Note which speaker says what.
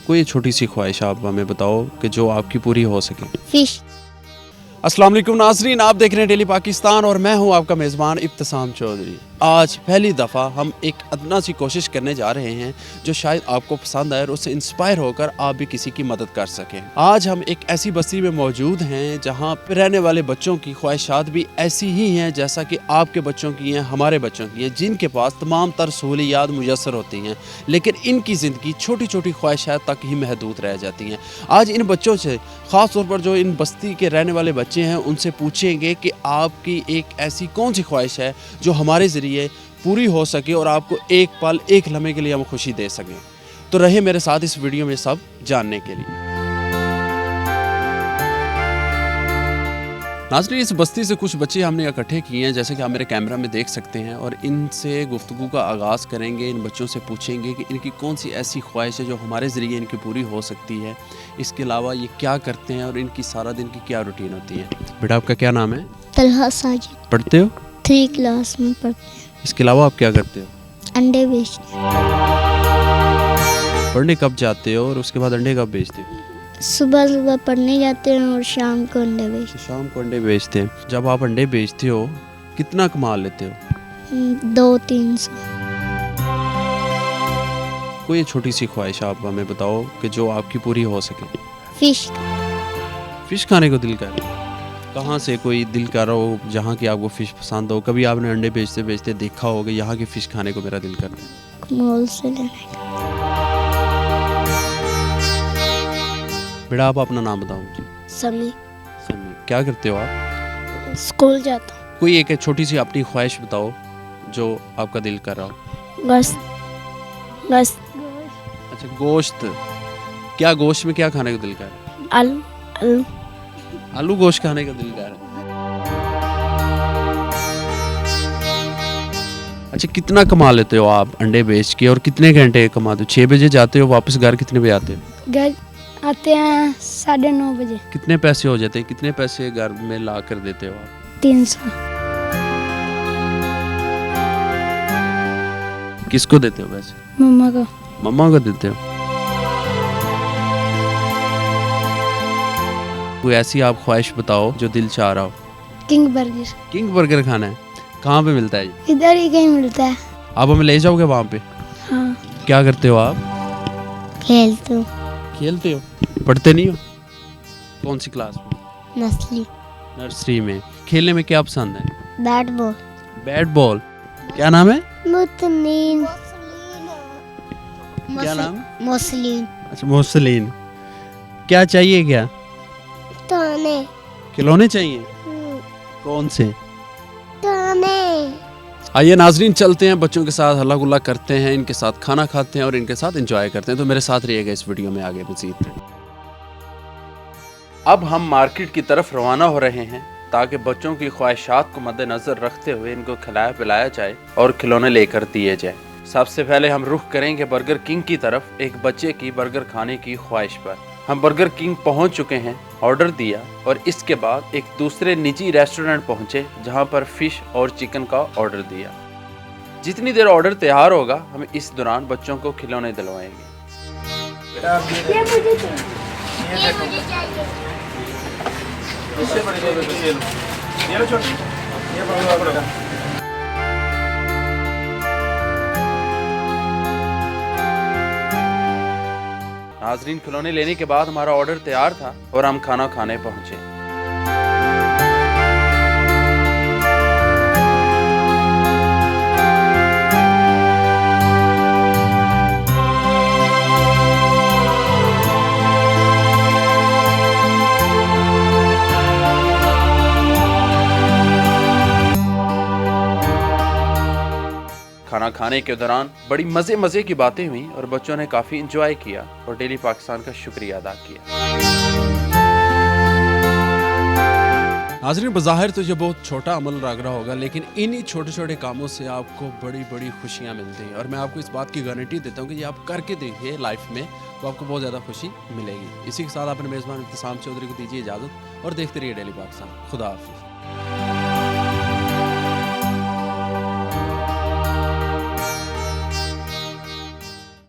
Speaker 1: कोई छोटी सी ख्वाहिश आप हमें बताओ कि जो आपकी पूरी हो सके।
Speaker 2: फिश।
Speaker 1: अस्सलाम वालेकुम नाज़रीन, आप देख रहे हैं डेली पाकिस्तान और मैं हूं आपका मेज़बान इब्तिसाम चौधरी। आज पहली दफ़ा हम एक अदना सी कोशिश करने जा रहे हैं जो शायद आपको पसंद आए और उससे इंस्पायर होकर आप भी किसी की मदद कर सकें। आज हम एक ऐसी बस्ती में मौजूद हैं जहां पर रहने वाले बच्चों की ख्वाहिशात भी ऐसी ही हैं जैसा कि आपके बच्चों की हैं, हमारे बच्चों की हैं, जिनके पास तमाम तर सहूलियात मुयस्सर होती हैं, लेकिन इनकी ज़िंदगी छोटी छोटी ख्वाहिशात तक ही महदूद रह जाती हैं। आज इन बच्चों से ख़ास तौर पर जो इन बस्ती के रहने वाले बच्चे हैं उनसे पूछेंगे कि आपकी एक ऐसी कौन सी ख्वाहिश है जो हमारे ज़रिए पूरी हो सके और आपको एक पल एक लम्हे के लिए हम खुशी दे सकें। तो रहे मेरे साथ इस वीडियो में सब जानने के लिए। नाज़रीन, इस बस्ती से कुछ बच्चे हमने इकट्ठे किए हैं जैसे कि आप मेरे कैमरा में देख सकते हैं और इनसे गुफ्तगू का आगाज़ करेंगे। इन बच्चों से पूछेंगे कि इनकी कौन सी ऐसी ख्वाहिश है जो हमारे ज़रिए इनकी पूरी हो सकती है। इसके अलावा ये क्या करते हैं और इनकी सारा दिन की क्या रूटीन होती है। बेटा, आपका क्या नाम है?
Speaker 2: तलहा साजिद।
Speaker 1: पढ़ते हो?
Speaker 2: 3 क्लास में पढ़ते हैं।
Speaker 1: इसके अलावा आप क्या करते हो?
Speaker 2: अंडे बेचते हैं।
Speaker 1: पढ़ने कब जाते हो और उसके बाद अंडे कब बेचते हो?
Speaker 2: सुबह सुबह पढ़ने जाते हैं और शाम को अंडे बेचते
Speaker 1: शाम को अंडे बेचते हैं। जब आप अंडे बेचते हो कितना कमा लेते हो?
Speaker 2: हैं। 200-300।
Speaker 1: कोई छोटी सी ख्वाहिश आप हमें बताओ कि जो आपकी पूरी हो सके।
Speaker 2: फिश।
Speaker 1: फ़िश खाने को दिल कर रहा है? कहाँ से कोई दिल कर रहा हो जहाँ की आपको फ़िश पसंद हो? कभी आपने अंडे बेचते बेचते देखा हो कि यहाँ की फ़िश खाने को मेरा दिल कर रहा है?
Speaker 2: मॉल से लेने का।
Speaker 1: बेटा, आप अपना नाम बताओ मुझे।
Speaker 2: समी।
Speaker 1: समी। क्या करते हो आप?
Speaker 2: स्कूल जाता हूँ।
Speaker 1: कोई एक छोटी सी अपनी ख्वाहिश बताओ जो आपका दिल कर रहा हो।
Speaker 2: बस बस
Speaker 1: अच्छा, गोश्त। क्या गोश्त में क्या खाने को दिल कर रहा है?
Speaker 2: आलू आलू
Speaker 1: आलू गोश्त खाने का दिल कर रहा है। अच्छा, कितना कमा लेते हो आप अंडे बेच के और कितने घंटे कमाते हो? 6 बजे जाते हो, वापस घर कितने बजे आते हो?
Speaker 2: घर आते हैं 9:30 बजे।
Speaker 1: कितने पैसे हो जाते हैं? कितने पैसे घर में ला कर देते हो आप?
Speaker 2: 300।
Speaker 1: किसको देते हो पैसे?
Speaker 2: मम्मा को।
Speaker 1: मम्मा को देते हो? कोई ऐसी आप ख्वाहिश बताओ जो दिल चाह रहा हो।
Speaker 2: King burger.
Speaker 1: किंग बर्गर खाना है? कहाँ पे मिलता है ये?
Speaker 2: इधर ही कहीं मिलता है।
Speaker 1: आप हमें ले जाओगे वहाँ पे?
Speaker 2: हाँ।
Speaker 1: क्या करते हो आप?
Speaker 2: खेलते हो।
Speaker 1: खेलते हो? पढ़ते नहीं हो? कौन सी क्लास में?
Speaker 2: नस्ली।
Speaker 1: नर्सरी में। खेलने में क्या पसंद है?
Speaker 2: Bat ball.
Speaker 1: Bat ball. क्या नाम है?
Speaker 2: मुतनीन।
Speaker 1: क्या नाम?
Speaker 2: मुस्लिम।
Speaker 1: अच्छा, मोहसिन। क्या चाहिए? क्या
Speaker 2: ताने।
Speaker 1: खिलौने चाहिए? कौन से?
Speaker 2: ताने।
Speaker 1: आइए नाजरीन, चलते हैं बच्चों के साथ हल्ला गुल्ला करते हैं, इनके साथ खाना खाते हैं और इनके साथ एंजॉय करते हैं। तो मेरे साथ रहिएगा इस वीडियो में आगे मजीद। अब हम मार्केट की तरफ रवाना हो रहे हैं ताकि बच्चों की ख्वाहिशात को मद्देनजर रखते हुए इनको खिलाया पिलाया जाए और खिलौने लेकर दिए जाए। सबसे पहले हम रुख करेंगे बर्गर किंग की तरफ, एक बच्चे की बर्गर खाने की ख्वाहिश पर। हम बर्गर किंग पहुंच चुके हैं, ऑर्डर दिया और इसके बाद एक दूसरे निजी रेस्टोरेंट पहुंचे जहां पर फिश और चिकन का ऑर्डर दिया। जितनी देर ऑर्डर तैयार होगा हम इस दौरान बच्चों को खिलौने दिलवाएंगे।
Speaker 2: ये मुझे चाहिए। ये मुझे चाहिए।
Speaker 3: इससे बड़ी दे दो, ये लो छोटी, ये पकड़ो।
Speaker 1: नाजरीन, खिलौने लेने के बाद हमारा ऑर्डर तैयार था और हम खाना खाने पहुंचे। खाना खाने के दौरान बड़ी मज़े की बातें हुई और बच्चों ने काफ़ी इंजॉय किया और डेली पाकिस्तान का शुक्रिया अदा किया। नाज़रीन, बज़ाहिर तो ये बहुत छोटा अमल लग रहा होगा, लेकिन इन्हीं छोटे छोटे कामों से आपको बड़ी बड़ी खुशियाँ मिलती हैं और मैं आपको इस बात की गारंटी देता हूँ कि ये आप करके देखिए लाइफ में तो आपको बहुत ज़्यादा खुशी मिलेगी। इसी के साथ अपने मेज़बान इब्तिसाम चौधरी को दीजिए इजाज़त और देखते रहिए डेली पाकिस्तान। खुदा हाफ़िज़।